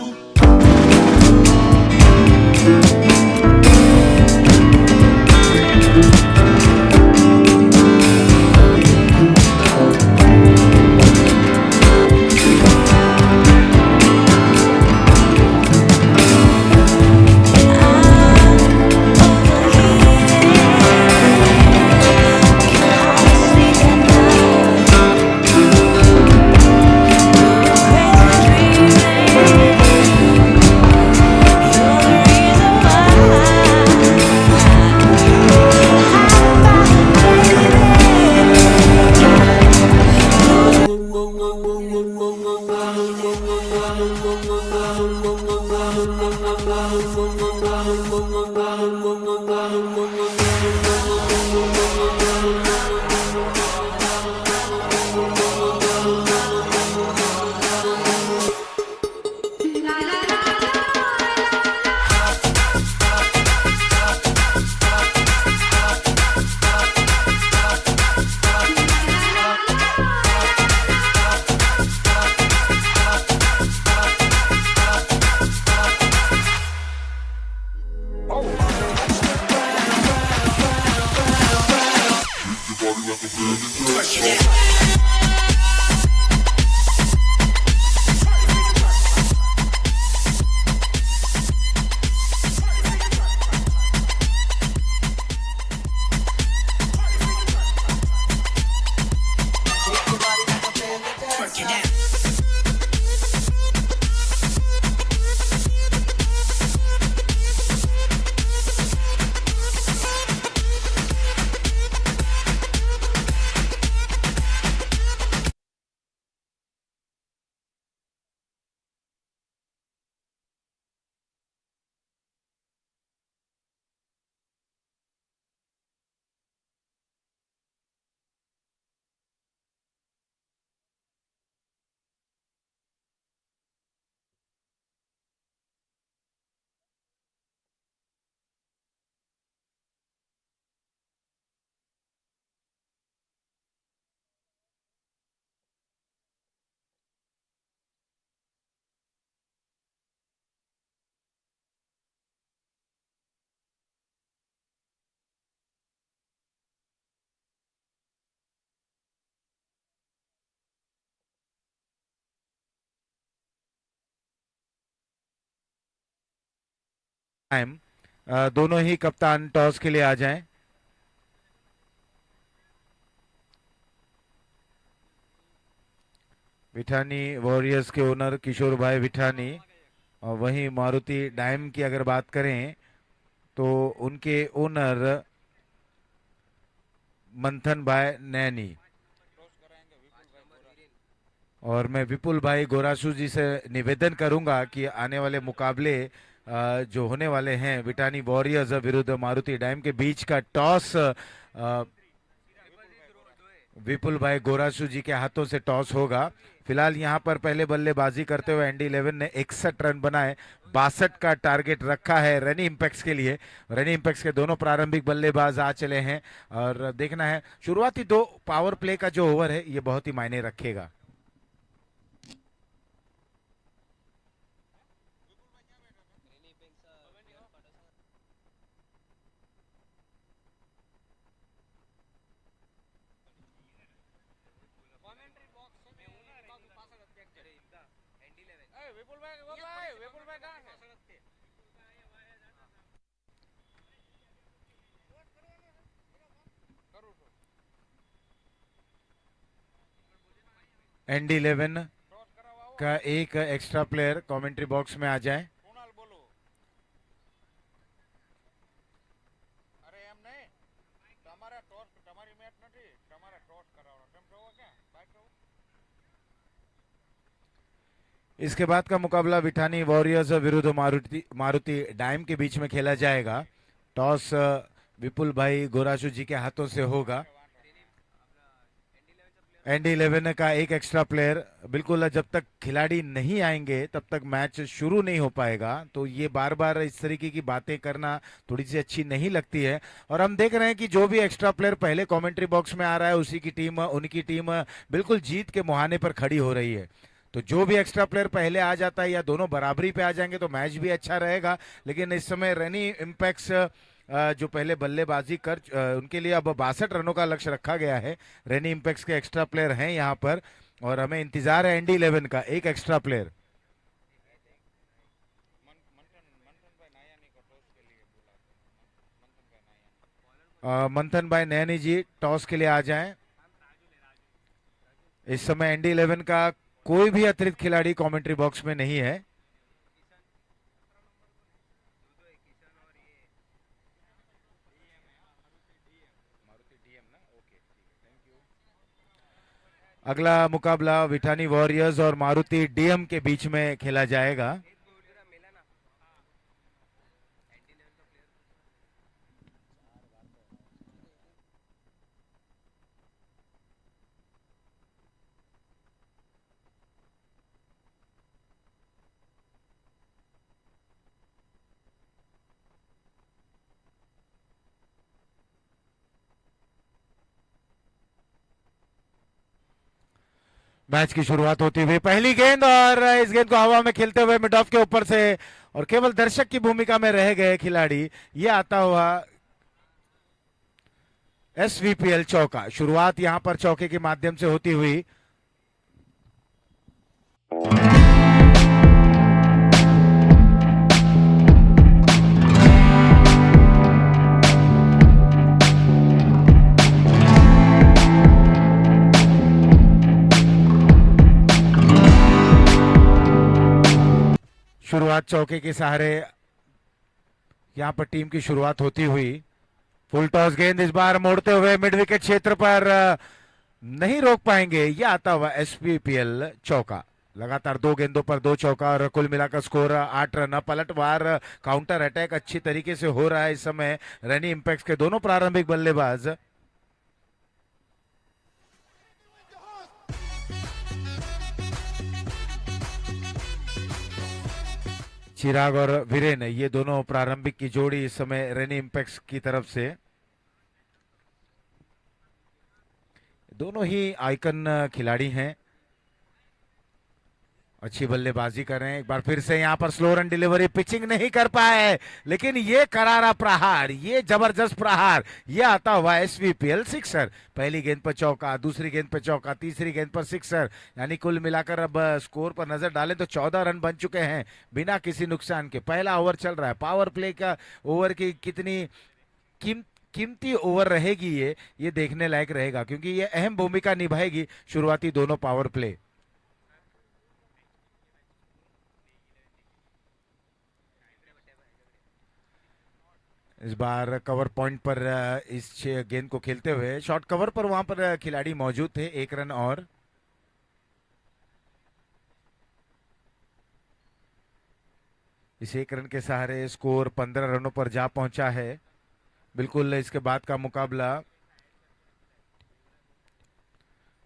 टाइम, दोनों ही कप्तान टॉस के लिए आ जाएं। विठानी वॉरियर्स के ओनर किशोर भाई विठानी और वहीं मारुति डायम की अगर बात करें तो उनके ओनर मंथन भाई नैनी, और मैं विपुल भाई गोरासू जी से निवेदन करूंगा कि आने वाले मुकाबले जो होने वाले हैं विटानी वॉरियर्स विरुद्ध मारुति डायम के बीच का टॉस विपुल भाई गोरासू जी के हाथों से टॉस होगा। फिलहाल यहां पर पहले बल्लेबाजी करते हुए एनडी 11 ने 61 रन बनाए, 62 का टारगेट रखा है रेनी इंपेक्स के लिए। रेनी इंपेक्स के दोनों प्रारंभिक बल्लेबाज आ चले हैं और देखना है शुरुआती 2 पावर प्ले का जो ओवर है ये बहुत ही मायने रखेगा। ND11 का एक एक्स्ट्रा प्लेयर कमेंट्री बॉक्स में आ जाए। इसके बाद का मुकाबला विठानी वॉरियर्स विरुद्ध मारुति मारुति डायम के बीच में खेला जाएगा। टॉस विपुल भाई गोराशु जी के हाथों से होगा। ND11 का एक एक्स्ट्रा प्लेयर, बिल्कुल जब तक खिलाड़ी नहीं आएंगे तब तक मैच शुरू नहीं हो पाएगा, तो ये बार बार इस तरीके की बातें करना थोड़ी सी अच्छी नहीं लगती है। और हम देख रहे हैं कि जो भी एक्स्ट्रा प्लेयर पहले कमेंट्री बॉक्स में आ रहा है उसी की टीम, उनकी टीम बिल्कुल जीत के मुहाने पर खड़ी हो रही है। तो जो भी एक्स्ट्रा प्लेयर पहले आ जाता है या दोनों बराबरी पे आ जाएंगे तो मैच भी अच्छा रहेगा। लेकिन इस समय रेनी इम्पैक्ट्स जो पहले बल्लेबाजी कर उनके लिए अब 62 रनों का लक्ष्य रखा गया है। रेनी इम्पैक्ट्स के एक्स्ट्रा प्लेयर हैं यहाँ पर और हमें इंतजार है ND11 का एक एक्स्ट्रा प्लेयर। मंथन भाई नैनी जी टॉस के लिए आ जाएं। इस समय ND11 का कोई भी अतिरिक्त खिलाड़ी कमेंट्री बॉक्स में नहीं है। अगला मुकाबला विठानी वॉरियर्स और मारुति डीएम के बीच में खेला जाएगा। मैच की शुरुआत होती हुई पहली गेंद और इस गेंद को हवा में खेलते हुए मिड ऑफ के ऊपर से और केवल दर्शक की भूमिका में रह गए खिलाड़ी। ये आता हुआ SVPL चौका। शुरुआत यहां पर चौके के माध्यम से होती हुई। शुरुआत चौके के सहारे यहां पर टीम की शुरुआत होती हुई। फुल टॉस गेंद इस बार मोड़ते हुए मिड विकेट क्षेत्र पर नहीं रोक पाएंगे। यह आता हुआ SVPL चौका। लगातार 2 गेंदों पर 2 चौका और कुल मिलाकर स्कोर 8 रन। पलटवार काउंटर अटैक अच्छी तरीके से हो रहा है इस समय रेनी इम्पैक्ट्स के दोनों प्रारंभिक बल्लेबाज। चिराग और वीरेन, ये दोनों प्रारंभिक की जोड़ी इस समय रेनी इम्पैक्ट्स की तरफ से। दोनों ही आइकन खिलाड़ी हैं, अच्छी बल्लेबाजी कर रहे हैं। एक बार फिर से यहां पर स्लो रन डिलीवरी, पिचिंग नहीं कर पाए, लेकिन ये करारा प्रहार, ये जबरदस्त प्रहार, ये आता हुआ SVPL सिक्सर। पहली गेंद पर चौका, दूसरी गेंद पर चौका, तीसरी गेंद पर सिक्सर। यानी कुल मिलाकर अब स्कोर पर नजर डालें तो 14 रन बन चुके हैं बिना किसी नुकसान के। पहला ओवर चल रहा है। पावर प्ले का ओवर की कितनी कीमती ओवर रहेगी ये देखने लायक रहेगा, क्योंकि ये अहम भूमिका निभाएगी शुरुआती दोनों पावर प्ले। इस बार कवर पॉइंट पर इस गेंद को खेलते हुए शॉर्ट कवर पर वहां पर खिलाड़ी मौजूद थे। 1 रन और इस 1 रन के सहारे स्कोर 15 रनों पर जा पहुंचा है। बिल्कुल इसके बाद का मुकाबला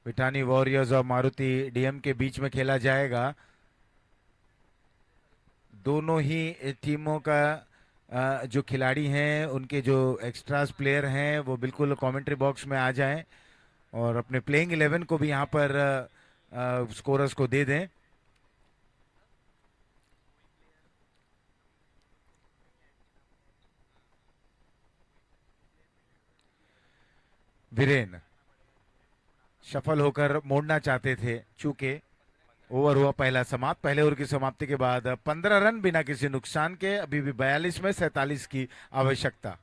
विठानी वॉरियर्स और मारुति डीएम के बीच में खेला जाएगा। दोनों ही टीमों का जो खिलाड़ी हैं, उनके जो एक्स्ट्रास प्लेयर हैं, वो बिल्कुल कमेंट्री बॉक्स में आ जाएं और अपने प्लेइंग 11 को भी यहां पर स्कोरर्स को दे दें। वीरेन सफल होकर मोड़ना चाहते थे, चूंकि ओवर हुआ पहला समाप्त। पहले ओवर की समाप्ति के बाद 15 रन बिना किसी नुकसान के। अभी भी 42 में 47 की आवश्यकता।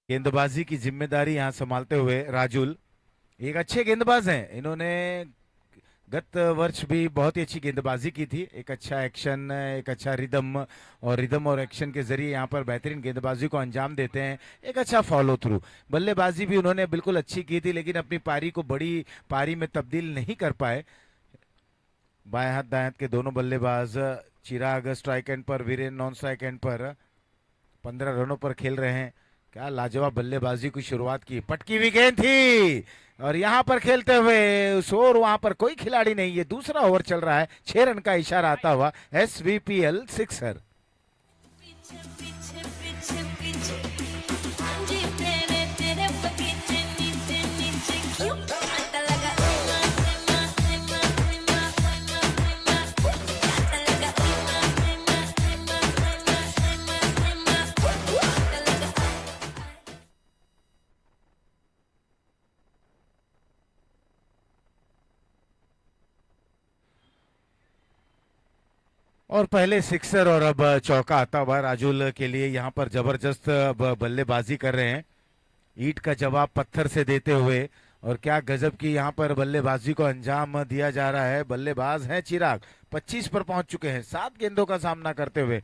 गेंदबाजी की जिम्मेदारी यहाँ संभालते हुए राजुल एक अच्छे गेंदबाज हैं। इन्होंने गत वर्ष भी बहुत ही अच्छी गेंदबाजी की थी। एक अच्छा एक्शन, एक अच्छा रिदम और एक्शन के जरिए यहाँ पर बेहतरीन गेंदबाजी को अंजाम देते हैं। एक अच्छा फॉलो थ्रू, बल्लेबाजी भी उन्होंने बिल्कुल अच्छी की थी, लेकिन अपनी पारी को बड़ी पारी में तब्दील नहीं कर पाए। बाएं हाथ दाएं हाथ के दोनों बल्लेबाज, चिराग स्ट्राइक एंड पर, वीरेन नॉन स्ट्राइक एंड पर 15 रनों पर खेल रहे हैं। क्या लाजवाब बल्लेबाजी की शुरुआत की, पटकी हुई गेंद थी और यहां पर खेलते हुए उस ओवर वहां पर कोई खिलाड़ी नहीं। ये दूसरा ओवर चल रहा है, 6 रन का इशारा आता हुआ, SVPL सिक्सर। पीछे पीछे पीछे पीछे जी तेरे तेरे बगीचे नीचे नीचे क्यों आता लगा सीमा सीमा सीमा सीमा सीमा सीमा आता लगा सीमा सीमा सीमा सीमा सीमा सीमा आता लगा। और पहले सिक्सर और अब चौका आता हुआ राजुल के लिए। यहाँ पर जबरदस्त बल्लेबाजी कर रहे हैं, ईंट का जवाब पत्थर से देते हुए। और क्या गजब की यहाँ पर बल्लेबाजी को अंजाम दिया जा रहा है। बल्लेबाज हैं चिराग, 25 पर पहुंच चुके हैं 7 गेंदों का सामना करते हुए।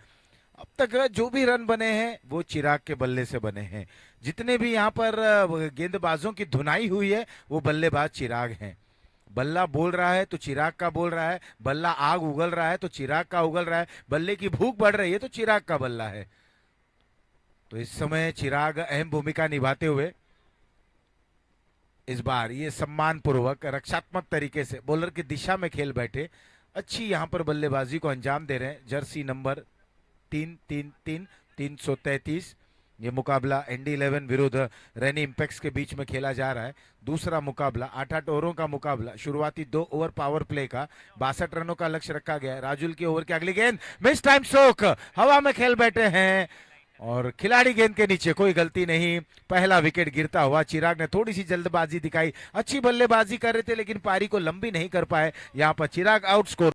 अब तक जो भी रन बने हैं वो चिराग के बल्ले से बने हैं। जितने भी यहाँ पर गेंदबाजों की धुनाई हुई है वो बल्लेबाज चिराग हैं। बल्ला बोल रहा है तो चिराग का बोल रहा है, बल्ला आग उगल रहा है तो चिराग का उगल रहा है, बल्ले की भूख बढ़ रही है तो चिराग का बल्ला है। तो इस समय चिराग अहम भूमिका निभाते हुए इस बार ये सम्मान पूर्वक रक्षात्मक तरीके से बॉलर की दिशा में खेल बैठे अच्छी यहां पर बल्लेबाजी को अंजाम दे रहे हैं। जर्सी नंबर 333 ये मुकाबला ND11 विरुद्ध रेनी इंपेक्स के बीच में खेला जा रहा है। दूसरा मुकाबला 8-8 ओवरों का मुकाबला, शुरुआती 2 ओवर पावर प्ले का 62 रनों का लक्ष्य रखा गया है। राजुल की ओवर की अगली गेंद मिस टाइम स्ट्रोक, हवा में खेल बैठे हैं और खिलाड़ी गेंद के नीचे, कोई गलती नहीं। पहला विकेट गिरता हुआ। चिराग ने थोड़ी सी जल्दबाजी दिखाई, अच्छी बल्लेबाजी कर रहे थे लेकिन पारी को लंबी नहीं कर पाए। यहां पर चिराग आउट स्कोर।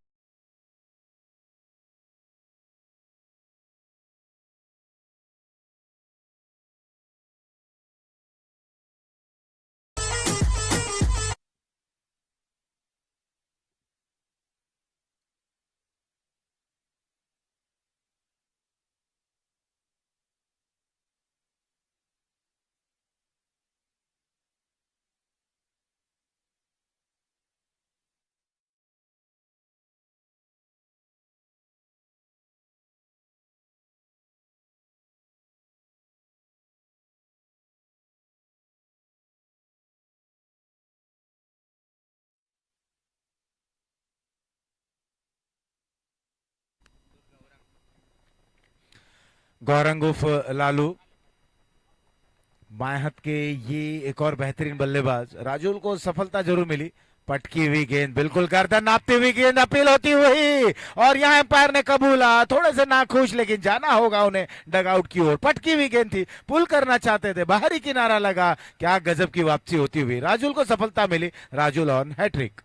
गौरंग उर्फ लालू बाएं हाथ के, ये एक और बेहतरीन बल्लेबाज। राजुल को सफलता जरूर मिली। पटकी हुई गेंद, बिल्कुल गर्दन नापती हुई गेंद, अपील होती हुई और यहाँ एम्पायर ने कबूला। थोड़े से नाखुश, लेकिन जाना होगा उन्हें डगआउट की ओर। पटकी हुई गेंद थी, पुल करना चाहते थे, बाहरी किनारा लगा। क्या गजब की वापसी होती हुई, राजुल को सफलता मिली। Rajul on hat trick.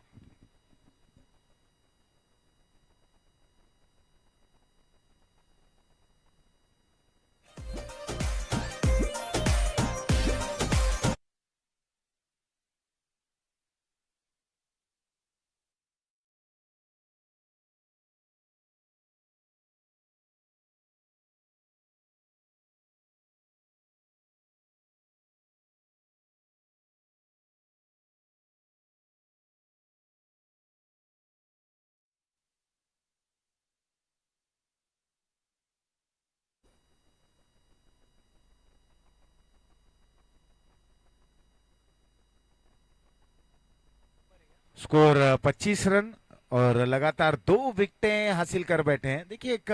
Score 25 run और लगातार 2 विकेटें हासिल कर बैठे हैं। देखिए एक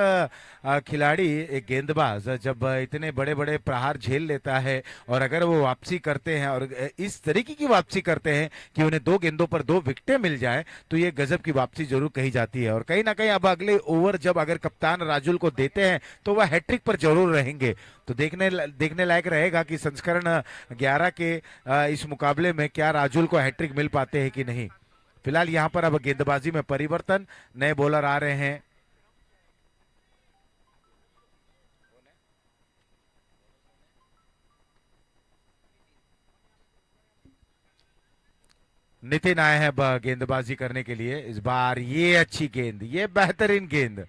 खिलाड़ी, एक गेंदबाज जब इतने बड़े बड़े प्रहार झेल लेता है और अगर वो वापसी करते हैं और इस तरीके की वापसी करते हैं कि उन्हें 2 गेंदों पर 2 विकेटें मिल जाए, तो ये गजब की वापसी जरूर कही जाती है। और कहीं ना कहीं अब अगले ओवर जब अगर कप्तान राजुल को देते हैं तो वह हैट्रिक पर जरूर रहेंगे। तो देखने लायक रहेगा कि संस्करण 11 के इस मुकाबले में क्या राजुल को हैट्रिक मिल पाते हैं कि नहीं। फिलहाल यहां पर अब गेंदबाजी में परिवर्तन, नए बॉलर आ रहे हैं। नितिन आए हैं गेंदबाजी करने के लिए। इस बार ये अच्छी गेंद, ये बेहतरीन गेंद,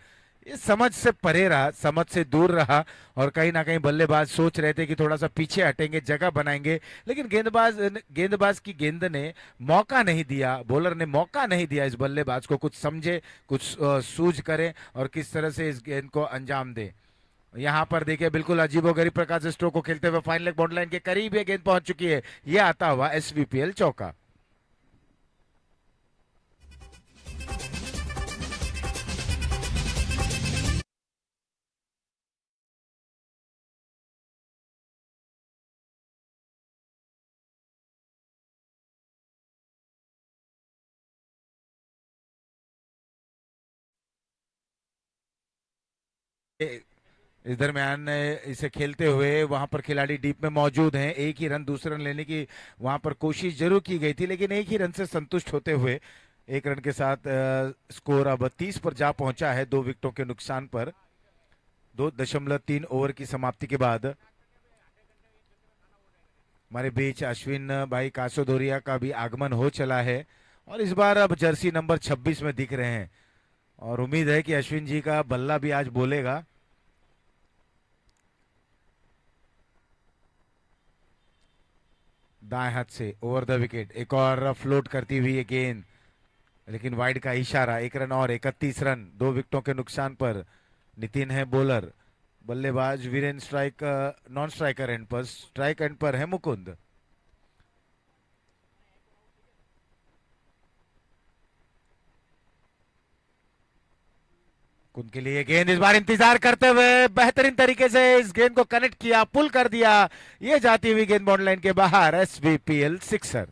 ये समझ से परे रहा, समझ से दूर रहा। और कहीं ना कहीं बल्लेबाज सोच रहे थे कि थोड़ा सा पीछे हटेंगे, जगह बनाएंगे, लेकिन गेंदबाज की गेंद ने मौका नहीं दिया, बॉलर ने मौका नहीं दिया इस बल्लेबाज को कुछ समझे, कुछ सूझ करे और किस तरह से इस गेंद को अंजाम दे। यहाँ पर देखिए बिल्कुल अजीबोगरीब प्रकार से स्ट्रोक को खेलते हुए फाइनल लेग बाउंड्री लाइन के करीब ये गेंद पहुंच चुकी है। ये आता हुआ एसवीपीएल चौका। इस दरमियान इसे खेलते हुए वहां पर खिलाड़ी डीप में मौजूद हैं। एक ही रन, दूसरे रन लेने की वहां पर कोशिश जरूर की गई थी, लेकिन एक ही रन से संतुष्ट होते हुए एक रन के साथ स्कोर अब 30 पर जा पहुंचा है, 2 विकेटों के नुकसान पर। 2.3 ओवर की समाप्ति के बाद हमारे बीच अश्विन भाई कासोदोरिया का भी आगमन हो चला है और इस बार अब जर्सी नंबर 26 में दिख रहे हैं और उम्मीद है कि अश्विन जी का बल्ला भी आज बोलेगा। दाएं हाथ से ओवर द विकेट, एक और फ्लोट करती हुई ये गेंद, लेकिन वाइड का इशारा। 1 रन और 31 रन, 2 विकेटों के नुकसान पर। नितिन है बॉलर, बल्लेबाज Viren strike non striker end पर, स्ट्राइक एंड पर है मुकुंद। उनके लिए गेंद इस बार इंतजार करते हुए बेहतरीन तरीके से इस गेंद को कनेक्ट किया, पुल कर दिया। ये जाती हुई गेंद बाउंड्री लाइन के बाहर, एसवीपीएल सिक्सर।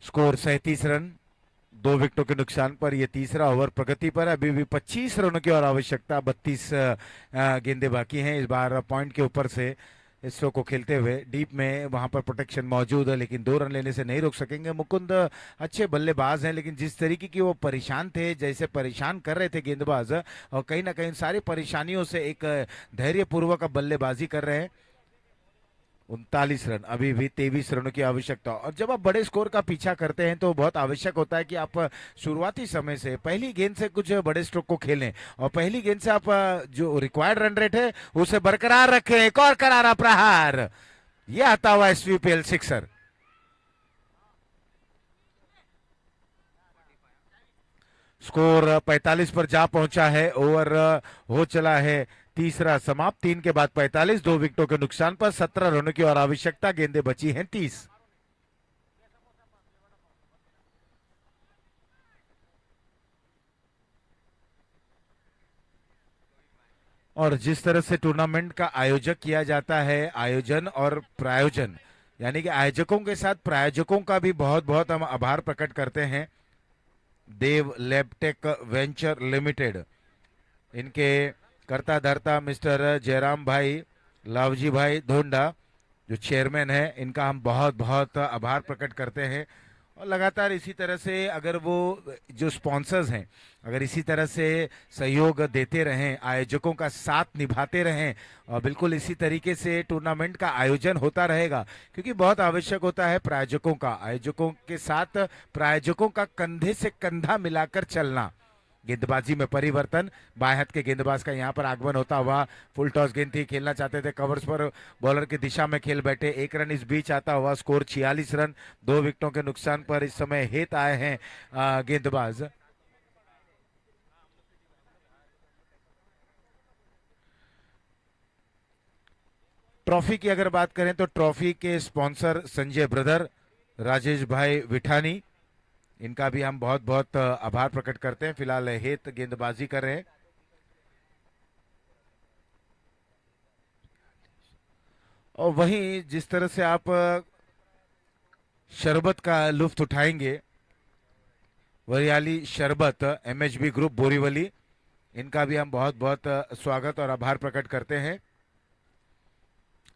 स्कोर 37 रन, 2 विकेटों के नुकसान पर। यह तीसरा ओवर प्रगति पर, अभी भी 25 रनों की और आवश्यकता, 32 गेंदें बाकी हैं। इस बार पॉइंट के ऊपर से इस शो को खेलते हुए डीप में वहां पर प्रोटेक्शन मौजूद है, लेकिन 2 रन लेने से नहीं रोक सकेंगे। मुकुंद अच्छे बल्लेबाज हैं, लेकिन जिस तरीके की वो परेशान थे, जैसे परेशान कर रहे थे गेंदबाज, और कहीं ना कहीं सारी परेशानियों से एक धैर्यपूर्वक बल्लेबाजी कर रहे हैं। 39 रन, अभी भी 23 रनों की आवश्यकता। और जब आप बड़े स्कोर का पीछा करते हैं तो बहुत आवश्यक होता है कि आप शुरुआती समय से पहली गेंद से कुछ बड़े स्ट्रोक को खेलें और पहली गेंद से आप जो रिक्वायर्ड रन रेट है उसे बरकरार रखें। एक और करारा प्रहार, यह आता हुआ एसवीपीएल सिक्सर। स्कोर 45 पर जा पहुंचा है, ओवर हो चला है तीसरा समाप्त। 3 के बाद 45, 2 विकेटों के नुकसान पर। 17 रनों की और आवश्यकता, गेंदें बची हैं 30। और जिस तरह से टूर्नामेंट का आयोजक किया जाता है, आयोजन और प्रायोजन, यानी कि आयोजकों के साथ प्रायोजकों का भी बहुत बहुत हम आभार प्रकट करते हैं। देव लैबटेक वेंचर लिमिटेड, इनके करता धरता मिस्टर जयराम भाई, लावजी भाई धोंडा जो चेयरमैन है, इनका हम बहुत बहुत आभार प्रकट करते हैं। और लगातार इसी तरह से अगर वो जो स्पॉन्सर्स हैं अगर इसी तरह से सहयोग देते रहें, आयोजकों का साथ निभाते रहें, और बिल्कुल इसी तरीके से टूर्नामेंट का आयोजन होता रहेगा, क्योंकि बहुत आवश्यक होता है प्रायोजकों का, आयोजकों के साथ प्रायोजकों का कंधे से कंधा मिलाकर चलना। गेंदबाजी में परिवर्तन, बाएं हाथ के गेंदबाज का यहां पर आगमन होता हुआ। फुल टॉस गेंद थी, खेलना चाहते थे कवर्स पर, बॉलर की दिशा में खेल बैठे। 1 रन इस बीच आता हुआ, स्कोर 46 रन, 2 विकेटों के नुकसान पर। इस समय हेत आए हैं गेंदबाज। ट्रॉफी की अगर बात करें तो ट्रॉफी के स्पॉन्सर संजय ब्रदर, राजेश भाई विठानी, इनका भी हम बहुत बहुत आभार प्रकट करते हैं। फिलहाल हेत गेंदबाजी कर रहे हैं और वहीं जिस तरह से आप शरबत का लुफ्त उठाएंगे, वरियाली शरबत एमएचबी ग्रुप बोरीवली, इनका भी हम बहुत बहुत स्वागत और आभार प्रकट करते हैं।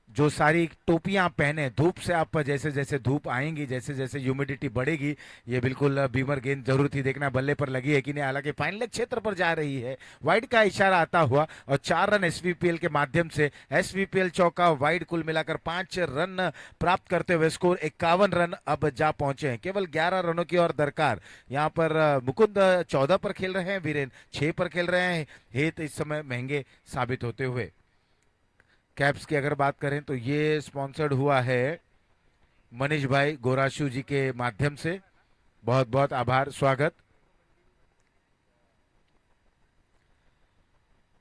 जो सारी टोपियां पहने, धूप से आप जैसे जैसे धूप आएंगी, जैसे जैसे ह्यूमिडिटी बढ़ेगी, ये बिल्कुल बीमर गेंद जरूर थी देखना बल्ले पर लगी है कि नहीं। हालांकि फाइनल लेग क्षेत्र पर जा रही है, वाइड का इशारा आता हुआ और 4 रन एसवीपीएल के माध्यम से एसवीपीएल चौका वाइड, कुल मिलाकर 5 रन प्राप्त करते हुए स्कोर 51 रन अब जा पहुंचे हैं। केवल 11 रनों की और दरकार। यहाँ पर मुकुंद 14 पर खेल रहे हैं, वीरेंद्र 6 पर खेल रहे हैं। हेत इस समय महंगे साबित होते हुए। कैप्स की अगर बात करें तो ये स्पॉन्सर्ड हुआ है मनीष भाई गोराशु जी के माध्यम से, बहुत बहुत आभार स्वागत।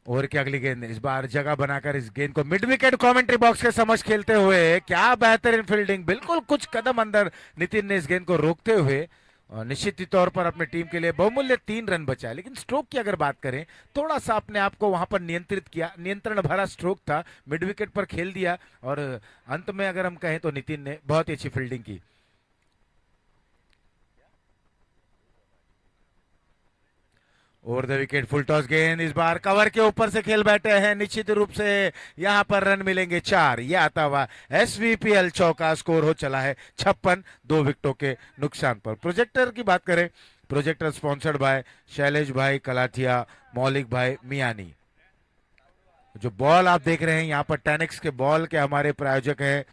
ओवर की अगली गेंद, इस बार जगह बनाकर इस गेंद को मिड विकेट कमेंट्री बॉक्स के समक्ष खेलते हुए, क्या बेहतरीन फील्डिंग, बिल्कुल कुछ कदम अंदर नितिन ने इस गेंद को रोकते हुए और निश्चित ही तौर पर अपने टीम के लिए बहुमूल्य 3 रन बचाए। लेकिन स्ट्रोक की अगर बात करें, थोड़ा सा अपने आप को वहां पर नियंत्रित किया, नियंत्रण भरा स्ट्रोक था, मिड विकेट पर खेल दिया और अंत में अगर हम कहें तो नितिन ने बहुत ही अच्छी फील्डिंग की। Over the wicket full toss गेंद, इस बार कवर के ऊपर से खेल बैठे हैं, निश्चित रूप से यहां पर रन मिलेंगे 4। ये आता हुआ एसवीपीएल चौका, स्कोर हो चला है 56, 2 विकेटों के नुकसान पर। प्रोजेक्टर की बात करें, प्रोजेक्टर स्पॉन्सर्ड बाय शैलेश भाई कलाथिया, मौलिक भाई मियानी। जो बॉल आप देख रहे हैं यहाँ पर टेनिक्स के बॉल के हमारे प्रायोजक हैं,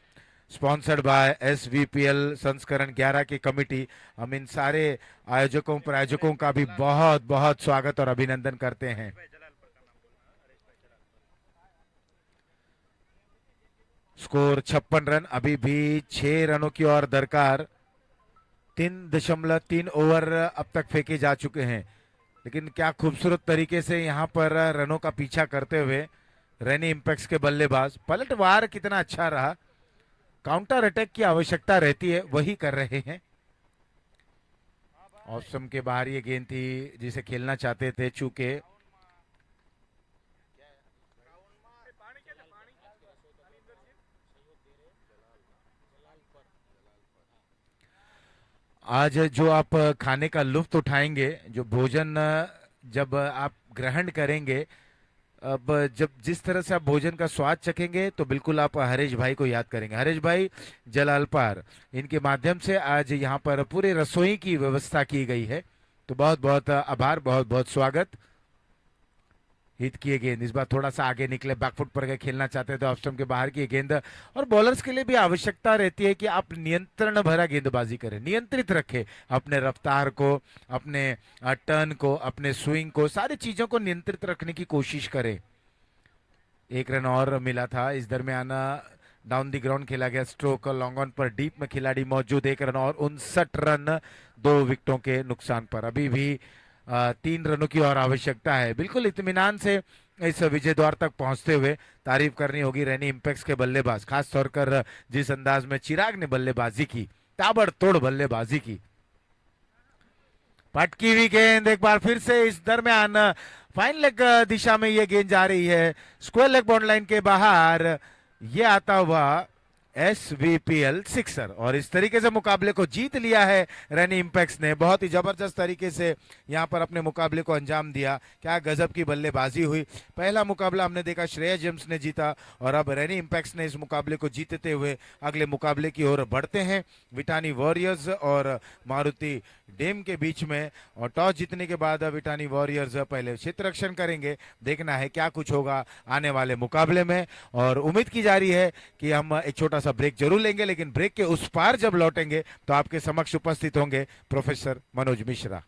स्पॉन्सर्ड बाय एसवीपीएल संस्करण 11 की कमिटी। हम इन सारे आयोजकों प्रायोजकों का भी बहुत बहुत स्वागत और अभिनंदन करते हैं। स्कोर 56 रन, अभी भी 6 रनों की और दरकार। 3.3 ओवर अब तक फेंके जा चुके हैं, लेकिन क्या खूबसूरत तरीके से यहां पर रनों का पीछा करते हुए रेनी इंपैक्ट्स के बल्लेबाज, पलटवार कितना अच्छा रहा, काउंटर अटैक की आवश्यकता रहती है, वही कर रहे हैं। ऑफ स्टंप के बाहर ये गेंद थी जिसे खेलना चाहते थे, चूंकि आज जो आप खाने का लुत्फ उठाएंगे, जो भोजन जब आप ग्रहण करेंगे, अब जब जिस तरह से आप भोजन का स्वाद चखेंगे तो बिल्कुल आप हरीश भाई को याद करेंगे। हरीश भाई जलालपार, इनके माध्यम से आज यहाँ पर पूरी रसोई की व्यवस्था की गई है, तो बहुत बहुत आभार, बहुत बहुत स्वागत। हिट किए गेंद, इस बार थोड़ा सा आगे निकले, बैकफुट पर गए, खेलना चाहते थे, ऑफ स्टंप के बाहर की गेंद। और बॉलर्स के लिए भी आवश्यकता रहती है कि आप नियंत्रण भरा गेंदबाजी करें, नियंत्रित रखें अपने रफ्तार को, अपने टर्न को, अपने स्विंग को, सारी चीजों को नियंत्रित रखने की कोशिश करें। 1 रन और मिला था, इस दरमियान डाउन दी ग्राउंड खेला गया स्ट्रोक, लॉन्ग ऑन पर डीप में खिलाड़ी मौजूद, 1 रन और 59 रन 2 विकेटों के नुकसान पर। अभी भी 3 रनों की और आवश्यकता है। बिल्कुल इत्मीनान से इस विजय द्वार तक पहुंचते हुए तारीफ करनी होगी रेनी इंपैक्ट्स के बल्लेबाज, खास तौर पर जिस अंदाज में चिराग ने बल्लेबाजी की, ताबड़तोड़ बल्लेबाजी की। पटकी हुई गेंद एक बार फिर से, इस दरमियान फाइन लेग दिशा में ये गेंद जा रही है, स्क्वायर लेग बाउंड लाइन के बाहर। ये आता हुआ एसवीपीएल सिक्सर, और इस तरीके से मुकाबले को जीत लिया है रेनी इंपैक्ट्स ने। बहुत ही जबरदस्त तरीके से यहां पर अपने मुकाबले को अंजाम दिया। क्या गजब की बल्लेबाजी हुई। पहला मुकाबला हमने देखा श्रेयस जेम्स ने जीता, और अब रेनी इंपैक्ट्स ने इस मुकाबले को जीतते हुए अगले मुकाबले की ओर बढ़ते हैं। विटानी वॉरियर्स और मारुति डेम के बीच में, और टॉस जीतने के बाद विटानी वॉरियर्स पहले क्षेत्र रक्षण करेंगे। देखना है क्या कुछ होगा आने वाले मुकाबले में, और उम्मीद की जा रही है कि हम एक छोटा सा ब्रेक जरूर लेंगे, लेकिन ब्रेक के उस पार जब लौटेंगे तो आपके समक्ष उपस्थित होंगे प्रोफेसर मनोज मिश्रा।